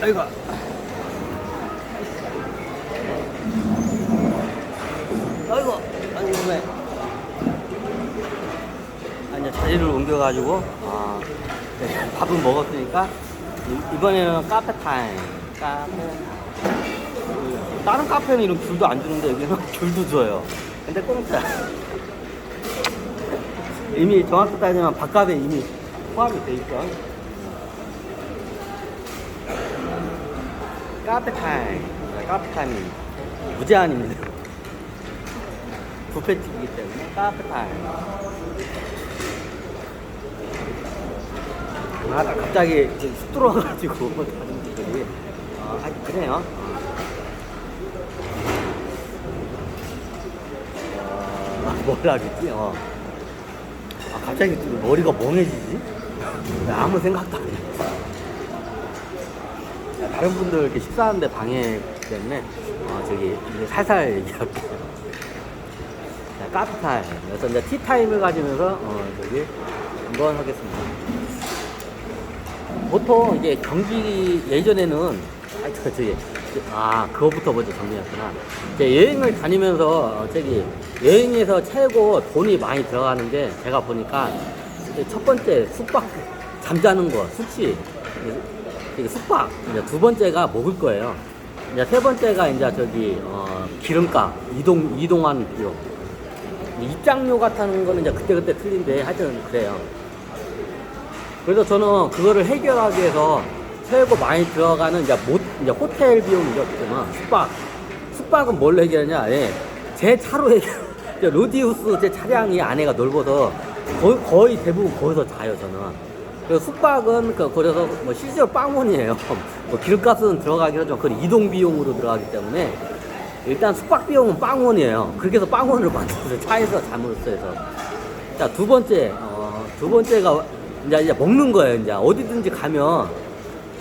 아이고. 아이고. 아니, 왜. 이제 자리를 옮겨가지고, 네, 밥은 먹었으니까, 이번에는 카페 타임. 카페 타임. 다른 카페는 이런 귤도 안 주는데, 여기는 귤도 줘요. 근데 공짜. 이미 정확히 따지면 밥값에 이미 포함이 돼 있죠. 카페 타임. 카페 타임이 무제한입니다. 뷔페집이기 때문에 카페 타임. 갑자기 쑥 들어와가지고 다른 분들이 그래요. 뭐라 그랬지? 갑자기 머리가 멍해지지? 아무 생각도 안 했어. 다른 분들 이렇게 식사하는데 방해 때문에 저기 살살 얘기할게요. 카페 타임. 그래서 이제 티 타임을 가지면서 저기 한번 하겠습니다. 보통 이제 경기 예전에는 그거부터 먼저 정리했구나. 여행을 다니면서 저기 여행에서 최고 돈이 많이 들어가는 게 제가 보니까 첫 번째 숙박 잠자는 거 숙취 숙박 이제 두 번째가 먹을 거예요. 이제 세 번째가 이제 저기 기름값 이동하는 비용 입장료 같은 거는 이제 그때그때 틀린데 하여튼 그래요. 그래서 저는 그거를 해결하기 위해서 최고 많이 들어가는 이제 호텔 비용이죠. 숙박은 뭘로 해결하냐? 제 차로 해결. 로디우스 제 차량이 안에가 넓어서 거의 대부분 거기서 자요 저는. 그래서 숙박은 그래서 뭐 실제로 빵원이에요. 뭐 기름값은 들어가긴 하죠. 그건 이동 비용으로 들어가기 때문에 일단 숙박 비용은 빵원이에요. 그렇게 해서 빵원을 만들어서 차에서 잠으로써 해서. 자, 두 번째가 이제 먹는 거예요. 이제 어디든지 가면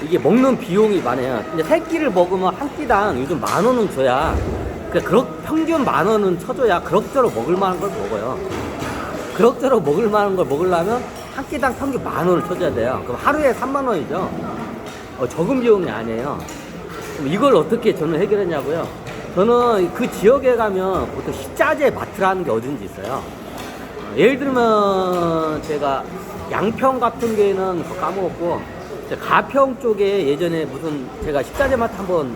이게 먹는 비용이 많아요. 이제 세 끼를 먹으면 한 끼당 요즘 10,000원은 줘야, 평균 10,000원은 쳐줘야 그럭저럭 먹을 만한 걸 먹어요. 그럭저럭 먹을 만한 걸 먹으려면 한 끼당 평균 10,000원을 쳐줘야 돼요. 그럼 하루에 30,000원이죠. 적은 비용이 아니에요. 그럼 이걸 어떻게 저는 해결했냐고요? 저는 그 지역에 가면 보통 식자재 마트라는 게 어딘지 있어요. 예를 들면 제가 양평 같은 데는 까먹었고, 가평 쪽에 예전에 무슨 제가 식자재 마트 한번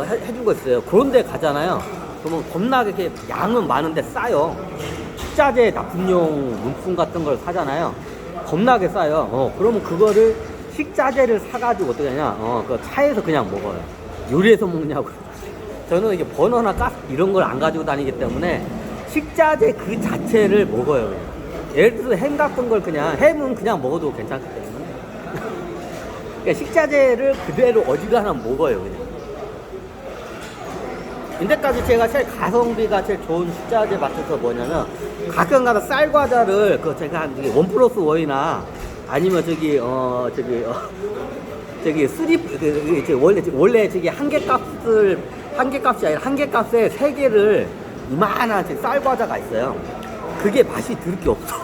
해준 거 있어요. 그런 데 가잖아요. 그러면 겁나게 이렇게 양은 많은데 싸요. 식자재 납품용 문품 같은 걸 사잖아요. 겁나게 싸요. 그러면 그거를 식자재를 사가지고 어떻게 하냐? 그 차에서 그냥 먹어요. 요리해서 먹냐고요. 저는 이게 버너나 가스 이런 걸 안 가지고 다니기 때문에 식자재 그 자체를 먹어요. 그냥. 예를 들어서 햄 같은 걸 햄은 그냥 먹어도 괜찮기 때문에. 그러니까 식자재를 그대로 어지간하면 먹어요, 그냥. 인데까지 제가 제일 가성비가 제일 좋은 식자재 마트에서 뭐냐면, 가끔가다 쌀과자를, 제가 한 1+1이나, 아니면 원래 저기 한 개 값이 아니라 한 개 값에 3개를 이만한 쌀과자가 있어요. 그게 맛이 들 게 없어.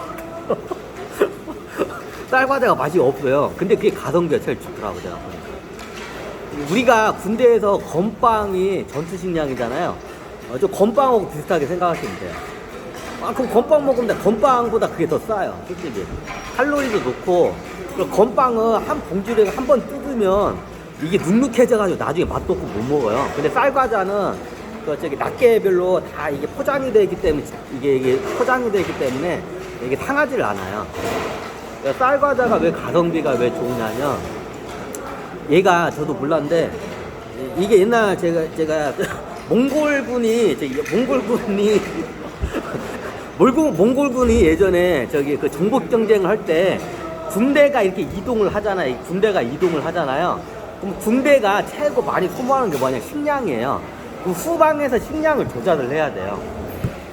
쌀과자가 맛이 없어요. 근데 그게 가성비가 제일 좋더라고, 제가 보니까. 우리가 군대에서 건빵이 전투식량이잖아요. 저 건빵하고 비슷하게 생각하시면 돼요. 그럼 건빵 먹으면 건빵보다 그게 더 싸요, 솔직히. 칼로리도 높고, 건빵은 한 봉지를 한 번 뜯으면 이게 눅눅해져가지고 나중에 맛도 없고 못 먹어요. 근데 쌀과자는 낱개별로 다 이게 포장이 되어 있기 때문에, 이게 상하지를 않아요. 쌀과자가 왜 가성비가 왜 좋으냐면, 얘가 저도 몰랐는데, 이게 옛날 제가 몽골군이 예전에 그 정복 경쟁을 할 때 군대가 이렇게 이동을 하잖아요. 그럼 군대가 최고 많이 소모하는 게 뭐냐? 식량이에요. 그럼 후방에서 식량을 조절을 해야 돼요.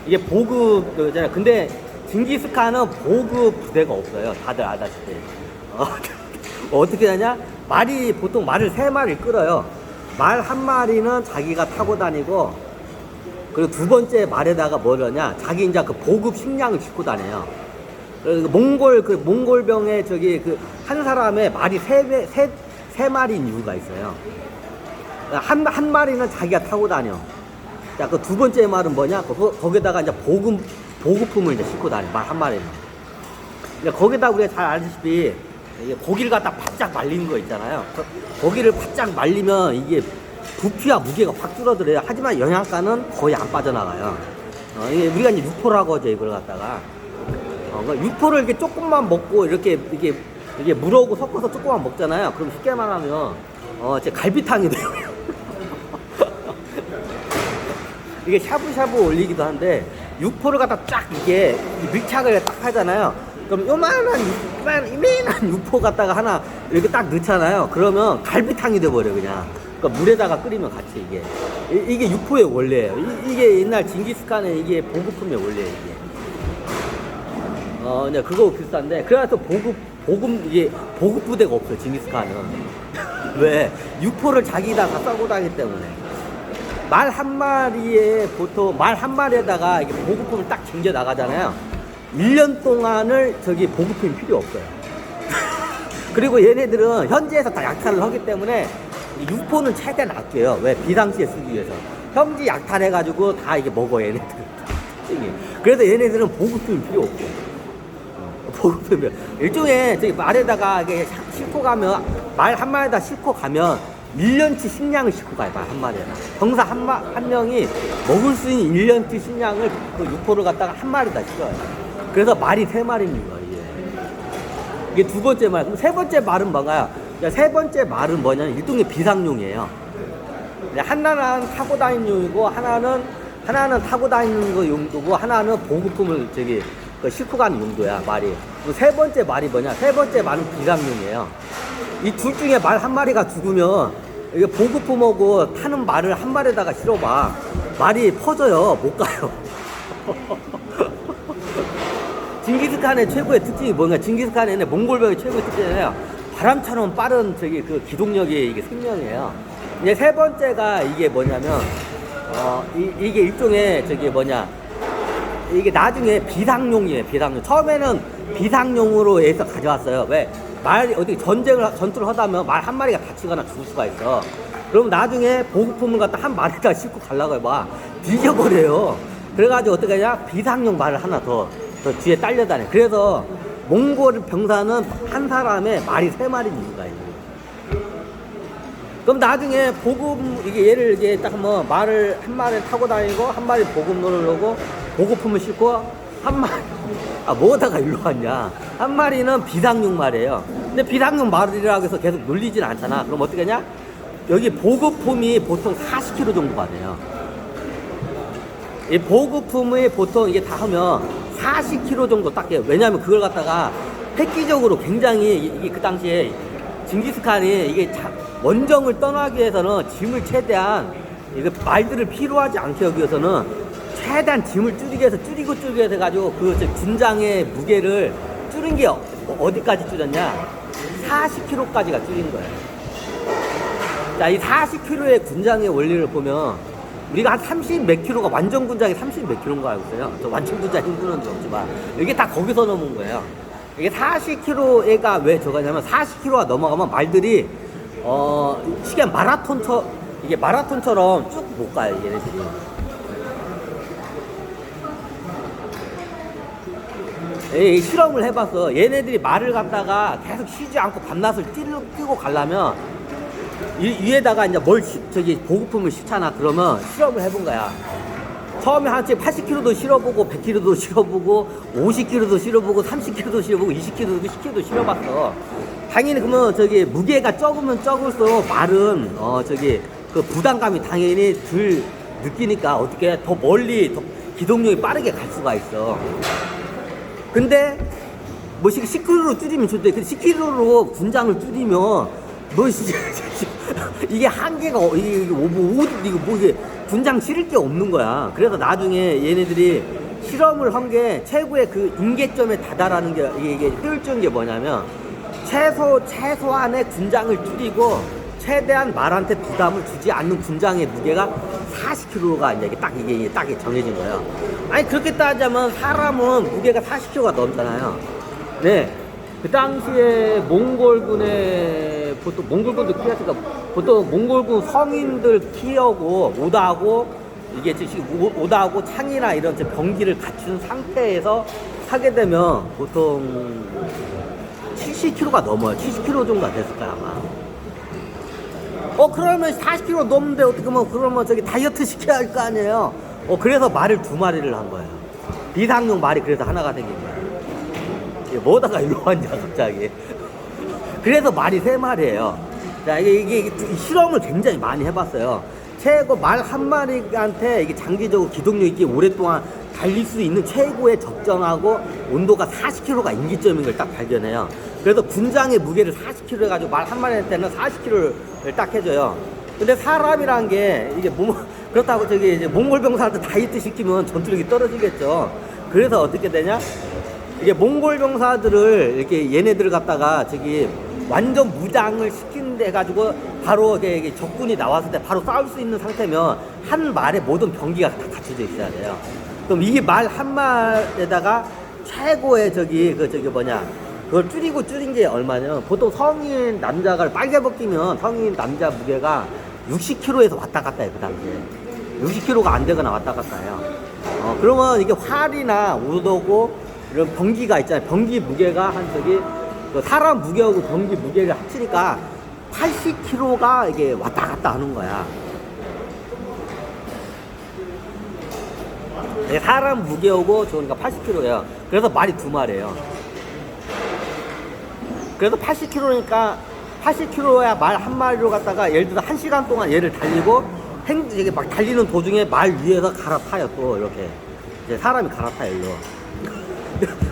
이게 보급잖아요. 근데 징기스칸은 보급 부대가 없어요. 다들 아다시피. 어떻게 하냐? 보통 말을 3마리를 끌어요. 말 한 마리는 자기가 타고 다니고, 그리고 두 번째 말에다가 뭘 하냐? 자기 이제 그 보급 식량을 싣고 다녀요. 몽골병에 한 사람의 말이 세 마리인 이유가 있어요. 한 마리는 자기가 타고 다녀. 자, 그 두 번째 말은 뭐냐? 거기다가 이제 보급품을 이제 싣고 다녀. 말 한 마리는. 거기다 우리가 잘 알다시피 고기를 갖다 바짝 말리는 거 있잖아요. 고기를 바짝 말리면 이게 부피와 무게가 확 줄어들어요. 하지만 영양가는 거의 안 빠져나가요. 이게 우리가 이제 육포라고 하죠, 이걸 갖다가. 그러니까 육포를 이렇게 조금만 먹고 이렇게 이게 물하고 섞어서 조금만 먹잖아요. 그럼 쉽게 말하면 제 갈비탕이 돼요. 이게 샤브샤브 올리기도 한데 육포를 갖다 쫙 이게 밀착을 딱 하잖아요. 그럼 이만한 육포 갖다가 하나 이렇게 딱 넣잖아요. 그러면 갈비탕이 돼버려 그냥. 그러니까 물에다가 끓이면 같이 이게 육포의 원래예요. 이게 옛날 징기스칸의 이게 보급품의 원래예요 이게. 네, 그거 비슷한데 그래서 이게 보급 부대가 없어요 징기스칸은. 왜? 육포를 자기다 다 싸고 다니기 때문에. 말 한 마리에다가 이게 보급품을 딱 챙겨 나가잖아요. 1년 동안을 보급품이 필요 없어요. 그리고 얘네들은 현지에서 다 약탈을 하기 때문에 육포는 최대한 아껴요. 왜? 비상시에 쓰기 위해서. 현지 약탈해가지고 다 이게 먹어, 얘네들은. 그래서 얘네들은 보급품이 필요 없고. 보급품이. 일종의 말에다가 이게 싣고 가면, 말 한 마리에다 싣고 가면 1년치 식량을 싣고 가요, 말 한 마리에다. 병사 한 명이 먹을 수 있는 1년치 식량을 그 육포를 갖다가 한 마리에다 싣어요. 그래서 말이 3마리입니다, 이게 두 번째 말. 그럼 세 번째 말은 뭔가요? 세 번째 말은 뭐냐면 일종의 비상용이에요. 하나는 타고 다니는 용이고, 하나는 타고 다니는 거 용도고, 하나는 보급품을 싣고 가는 용도야, 말이. 세 번째 말이 뭐냐? 세 번째 말은 비상용이에요. 이 둘 중에 말 한 마리가 죽으면, 이게 보급품하고 타는 말을 한 마리에다가 실어봐. 말이 퍼져요. 못 가요. 징기스칸의 최고의 특징이 뭔가? 징기스칸의 몽골병의 최고의 특징이에요. 바람처럼 빠른 그 기동력이 이게 생명이에요. 이제 세 번째가 이게 뭐냐면, 이게 일종의 이게 나중에 비상용이에요, 비상용. 처음에는 비상용으로 해서 가져왔어요. 왜? 어디 전투를 하다면 말 한 마리가 다치거나 죽을 수가 있어. 그럼 나중에 보급품을 갖다 한 마리가 싣고 가려고 해봐. 뒤져버려요. 그래가지고 어떻게 하냐? 비상용 말을 하나 더 뒤에 딸려다녀. 그래서 몽골 병사는 한 사람의 말이 3마리인 이유가 있는 거예요. 그럼 나중에 얘를 딱 하면 말을 한 마리 타고 다니고, 한 마리 보급로를 놓고, 보급품을 싣고, 한 마리, 뭐다가 일로 왔냐. 한 마리는 비상용 말이에요. 근데 비상용 말이라고 해서 계속 놀리진 않잖아. 그럼 어떻게 하냐? 여기 보급품이 보통 40kg 정도가 돼요. 이 보급품이 보통 이게 다 하면 40kg 정도 딱 해요. 왜냐하면 그걸 갖다가 획기적으로 굉장히 이게 그 당시에 징기스칸이 이게 원정을 떠나기 위해서는 짐을 최대한 말들을 필요하지 않게 하기 위해서는 최대한 짐을 줄이기 위해서 줄이고 해가지고 그 군장의 무게를 줄인 게 어디까지 줄였냐? 40kg까지가 줄인 거예요. 자, 이 40kg의 군장의 원리를 보면 우리가 한 30 몇 킬로가 완전 군장이 30 몇 킬로인 거 알고 있어요. 저 완전 군장 힘드는 줄 없지만 이게 다 거기서 넘은 거예요. 이게 40kg가 왜 저거냐면 40kg가 넘어가면 말들이 시계 마라톤처럼 쭉 못 가요, 얘네들이. 실험을 해봤어. 얘네들이 말을 갖다가 계속 쉬지 않고 밤낮을 뛰고 가려면 위에다가 이제 보급품을 싣잖아. 그러면 실험을 해본 거야. 처음에 한 80kg도 실어보고, 100kg도 실어보고, 50kg도 실어보고, 30kg도 실어보고, 20kg도, 10kg도 실어봤어. 당연히 그러면 무게가 적으면 적을수록 말은, 그 부담감이 당연히 덜 느끼니까 어떻게 더 멀리, 더 기동력이 빠르게 갈 수가 있어. 근데, 10kg로 줄이면 좋대. 근데 10kg로 군장을 줄이면, 이게 한계가, 이게 군장 실을 게 없는 거야. 그래서 나중에 얘네들이 실험을 한 게 최고의 그 임계점에 다다라는 게, 이게 효율적인 게 뭐냐면, 최소한의 군장을 줄이고, 최대한 말한테 부담을 주지 않는 군장의 무게가 40kg가 이제 이게 딱 정해진 거예요. 아니, 그렇게 따지자면 사람은 무게가 40kg가 넘잖아요. 네. 그 당시에 몽골군의 보통 몽골군도 키였으니까 보통 몽골군 성인들 키하고 오다하고 창이나 이런 병기를 갖춘 상태에서 하게 되면 보통 70kg가 넘어요. 70kg 정도가 됐을 거야 아마. 그러면 40kg 넘는데 어떻게 그러면 저기 다이어트 시켜야 할 거 아니에요. 그래서 말을 2마리를 한 거예요. 비상용 말이 그래서 하나가 생긴 거예요. 뭐다가 일로 왔냐 갑자기. 그래서 말이 3마리예요. 자, 이게 실험을 굉장히 많이 해봤어요. 최고 말 한 마리한테 이게 장기적으로 기동력 있게 오랫동안 달릴 수 있는 최고의 적정하고 온도가 40kg가 임기점인 걸 딱 발견해요. 그래서 군장의 무게를 40kg 해가지고 말 한 마리한테는 40kg를 딱 해줘요. 근데 사람이란 게 이게 그렇다고 저기 이제 몽골 병사한테 다이어트 시키면 전투력이 떨어지겠죠. 그래서 어떻게 되냐? 이게 몽골 병사들을 이렇게 얘네들을 갖다가 저기 완전 무장을 시킨데 해가지고 바로 이게 적군이 나왔을 때 바로 싸울 수 있는 상태면 한 말에 모든 병기가 다 갖춰져 있어야 돼요. 그럼 이게 말 한 말에다가 최고의 그걸 줄인 게 얼마냐면 보통 성인 남자가 빨개 벗기면 성인 남자 무게가 60kg에서 왔다 갔다 해요. 그 당시에 60kg가 안 되거나 왔다 갔다 해요. 그러면 이게 활이나 우도고 이런 병기가 있잖아요. 병기 무게가 사람 무게하고 병기 무게를 합치니까 80kg가 이게 왔다 갔다 하는 거야. 사람 무게하고 저니까 80kg예요. 그래서 말이 2마리예요. 그래서 80kg니까 80kg야 말 한 마리로 갖다가 예를 들어 1시간 동안 얘를 달리고 이게 막 달리는 도중에 말 위에서 갈아타요. 또 이렇게 이제 사람이 갈아타요. 일로.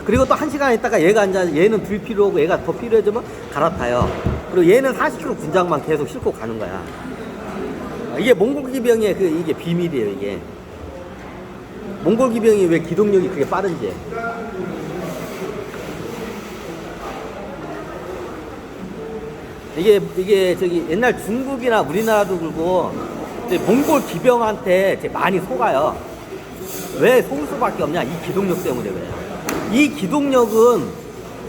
그리고 또 1시간 있다가 얘가 얘는 덜 필요하고 얘가 더 필요해지면 갈아타요. 그리고 얘는 40kg 군장만 계속 싣고 가는 거야. 이게 몽골기병의 이게 비밀이에요. 이게 몽골기병이 왜 기동력이 그렇게 빠른지. 이게 저기 옛날 중국이나 우리나라도 그렇고 몽골 기병한테 많이 속아요. 왜 속을 수밖에 없냐? 이 기동력 때문에 그래요. 이 기동력은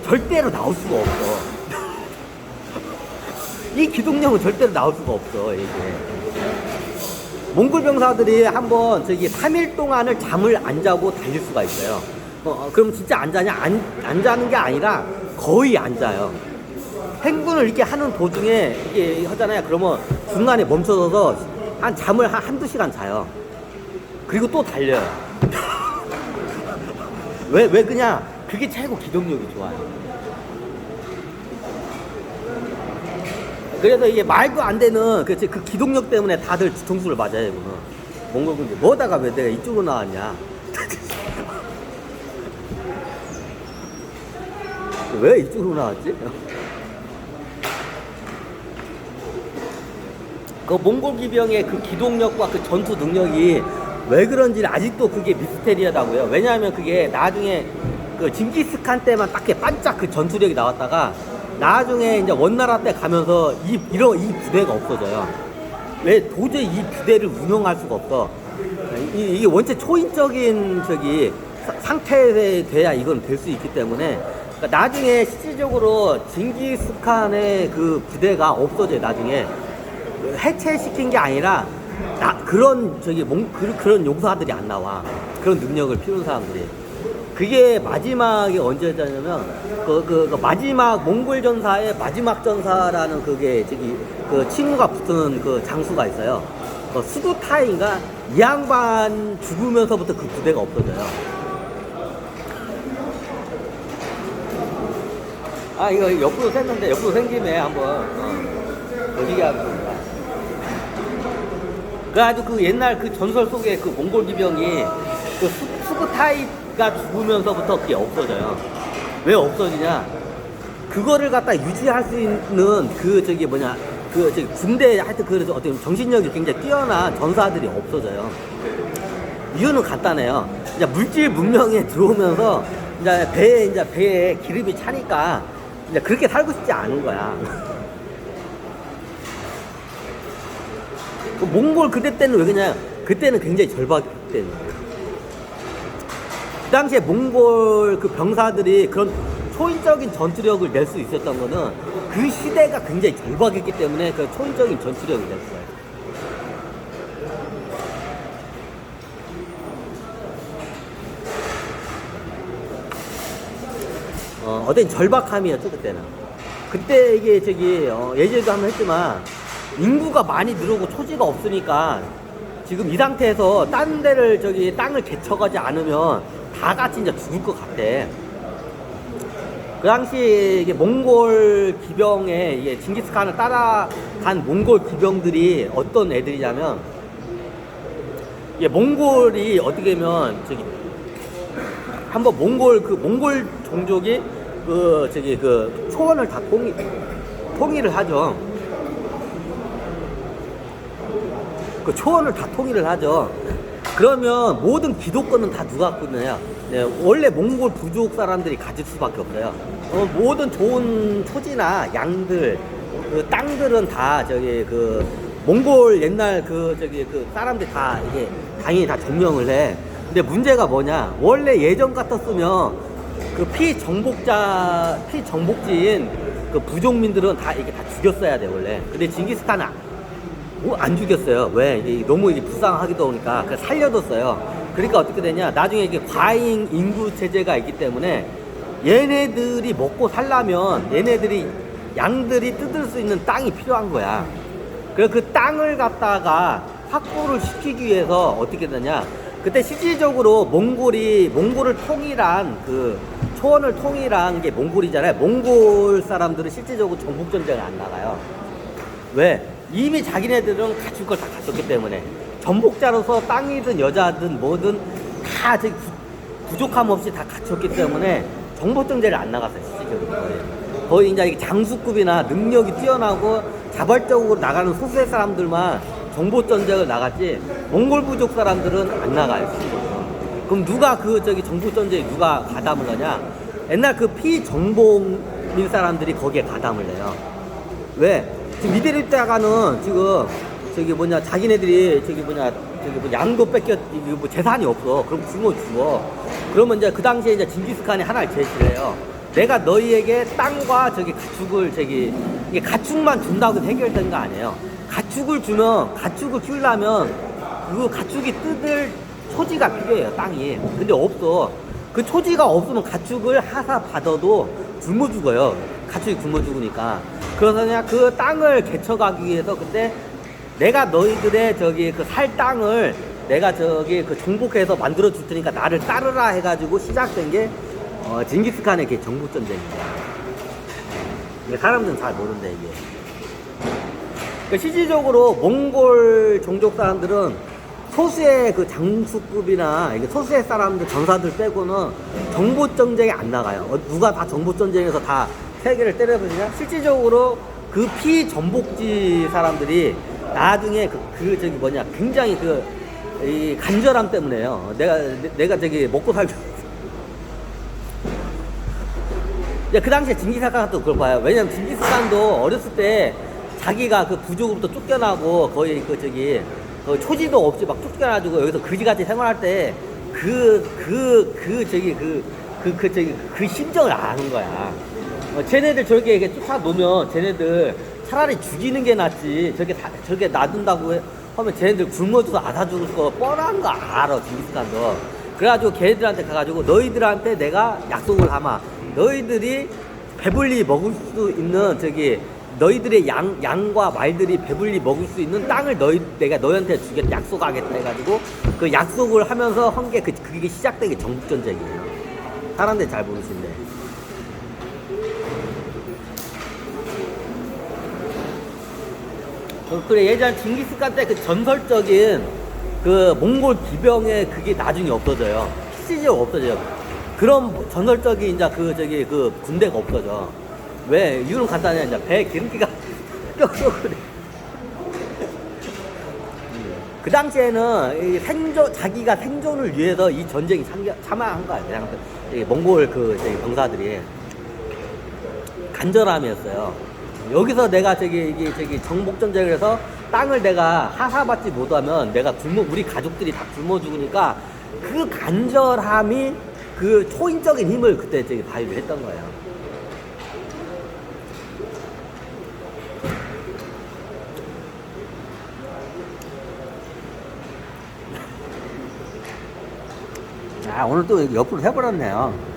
절대로 나올 수가 없어. 이 기동력은 절대로 나올 수가 없어. 이게 몽골 병사들이 한번 3일 동안을 잠을 안 자고 달릴 수가 있어요. 그럼 진짜 안 자냐? 안 자는 게 아니라 거의 안 자요. 행군을 이렇게 하는 도중에 이게 하잖아요. 그러면 중간에 멈춰서서 잠을 한두 시간 자요. 그리고 또 달려요. 왜 그냥 그게 최고 기동력이 좋아요. 그래서 이게 말도 안 되는 그 기동력 때문에 다들 뒤통수를 맞아요. 이거는 몽골군들 뭐다가 왜 내가 이쪽으로 나왔냐? 왜 이쪽으로 나왔지? 그 몽골 기병의 그 기동력과 그 전투 능력이 왜 그런지 아직도 그게 미스테리하다고요. 왜냐하면 그게 나중에 그 징기스칸 때만 딱 반짝 그 전투력이 나왔다가 나중에 이제 원나라 때 가면서 이 부대가 없어져요. 왜 도저히 이 부대를 운영할 수가 없어. 이게 원체 초인적인 상태에 돼야 이건 될 수 있기 때문에 그러니까 나중에 실질적으로 징기스칸의 그 부대가 없어져요. 나중에 해체시킨 게 아니라 그런 그런 용사들이 안 나와. 그런 능력을 피우는 사람들이. 그게 마지막에 언제였냐면 그 마지막 몽골 전사의 마지막 전사라는 그게 그 칭호가 붙은 그 장수가 있어요. 수구타이인가 이 양반 죽으면서부터 그 부대가 없어져요. 이거 옆으로 샜는데 옆으로 생김에 한번 얘기하겠습니다. 그래가지고 그 옛날 그 전설 속에 그 몽골 기병이 그 수구타이가 죽으면서부터 그게 없어져요. 왜 없어지냐? 그거를 갖다 유지할 수 있는 군대 하여튼 그래서 어떤 정신력이 굉장히 뛰어난 전사들이 없어져요. 이유는 간단해요. 이제 물질 문명에 들어오면서 이제 배에 기름이 차니까 이제 그렇게 살고 싶지 않은 거야. 몽골 그때 때는 왜 그냥 그때는 굉장히 절박했대요. 그 당시에 몽골 그 병사들이 그런 초인적인 전투력을 낼 수 있었던 거는 그 시대가 굉장히 절박했기 때문에 그 초인적인 전투력이 됐어요. 어떤 절박함이었죠 그때는. 그때 이게 예전에도 한번 했지만 인구가 많이 늘어고 초지가 없으니까 지금 이 상태에서 딴 데를 땅을 개척하지 않으면 다 같이 이제 죽을 것 같대. 그 당시 이게 몽골 기병에 이게 징기스칸을 따라간 몽골 기병들이 어떤 애들이냐면, 이게 몽골이 어떻게 보면 한번 몽골 종족이 초원을 다 통일을 하죠. 그 초원을 다 통일을 하죠. 그러면 모든 기득권은 다 누가 갖고 있느냐? 네, 원래 몽골 부족 사람들이 가질 수밖에 없어요. 모든 좋은 초지나 양들, 그 땅들은 다 몽골 옛날 사람들이 다 이게 당연히 다 점령을 해. 근데 문제가 뭐냐? 원래 예전 같았으면 그 피정복지인 그 부족민들은 다 이게 다 죽였어야 돼 원래. 근데 징기스칸은 안 죽였어요. 왜? 이게 너무 이게 불쌍하기도 하니까 그래서 살려뒀어요. 그러니까 어떻게 되냐? 나중에 이게 과잉 인구 체제가 있기 때문에 얘네들이 먹고 살려면 양들이 뜯을 수 있는 땅이 필요한 거야. 그래서 그 땅을 갖다가 확보를 시키기 위해서 어떻게 되냐? 그때 실질적으로 몽골을 통일한 초원을 통일한 게 몽골이잖아요. 몽골 사람들은 실질적으로 정복전쟁을 안 나가요. 왜? 이미 자기네들은 갖출 걸 다 갖췄기 때문에 전복자로서 땅이든 여자든 뭐든 다 부족함 없이 다 갖췄기 때문에 정복전쟁을 안 나갔어요. 실질적으로 거의 이제 장수급이나 능력이 뛰어나고 자발적으로 나가는 소수의 사람들만 정복전쟁을 나갔지 몽골 부족 사람들은 안 나가요. 실질적으로. 그럼 누가 정복전쟁에 누가 가담을 하냐? 옛날 그 피정복민 사람들이 거기에 가담을 해요. 왜? 지금 이대로 있다가는 자기네들이 양도 뺏겨 재산이 없어. 그럼 죽어. 그러면 이제 그 당시에 이제 징기스칸이 하나를 제시를 해요. 내가 너희에게 땅과 가축을 이게 가축만 준다고 해결된 거 아니에요. 가축을 키우려면 그 가축이 뜯을 초지가 필요해요. 땅이. 근데 없어. 그 초지가 없으면 가축을 하사 받아도 굶어 죽어요. 가축이 굶어 죽으니까. 그러서 그 땅을 개척하기 위해서 그때 내가 너희들의 살 땅을 내가 정복해서 만들어 줄 테니까 나를 따르라 해가지고 시작된 게 징기스칸의 정복전쟁입니다. 사람들은 잘 모른대 이게. 그러니까 실질적으로 몽골 종족 사람들은 소수의 장수급이나 소수의 사람들 전사들 빼고는 정복전쟁에 안 나가요. 누가 다 정복전쟁에서 다 세계를 때려버리냐? 실질적으로 그 피전복지 사람들이 나중에 굉장히 이 간절함 때문에요. 내가 먹고 살기. 그 당시에 징기스칸도 그걸 봐요. 왜냐면 징기스칸도 어렸을 때 자기가 그 부족으로부터 쫓겨나고 거의 초지도 없이 막 쫓겨나가지고 여기서 그지같이 생활할 때 그 심정을 아는 거야. 쟤네들 저렇게 쫓아놓으면 쟤네들 차라리 죽이는 게 낫지. 저렇게 놔둔다고 하면 쟤네들 굶어져서 앓아 죽을 거 뻔한 거 알아, 징기스칸도. 그래가지고 걔네들한테 가가지고 너희들한테 내가 약속을 하마. 너희들이 배불리 먹을 수 있는 너희들의 양과 말들이 배불리 먹을 수 있는 땅을 내가 너희한테 주겠다 약속하겠다 해가지고 그 약속을 하면서 한 게 그게 시작된 게 정복전쟁이에요. 사람들이 잘 모르신데. 그래 예전 징기스칸 때 그 전설적인 그 몽골 기병의 그게 나중에 없어져요. 실질적으로 없어져요. 그런 전설적인 이제 그 군대가 없어져. 왜? 이유는 간단해. 이제 배에 기름기가 껴서 그래. 그 당시에는 자기가 생존을 위해서 이 전쟁이 참여한 거야. 그냥 몽골 병사들이 간절함이었어요. 여기서 내가 정복전쟁을 해서 땅을 내가 하사받지 못하면 우리 가족들이 다 굶어 죽으니까 그 간절함이 그 초인적인 힘을 그때 발휘를 했던 거예요. 아, 오늘 또 옆으로 해버렸네요.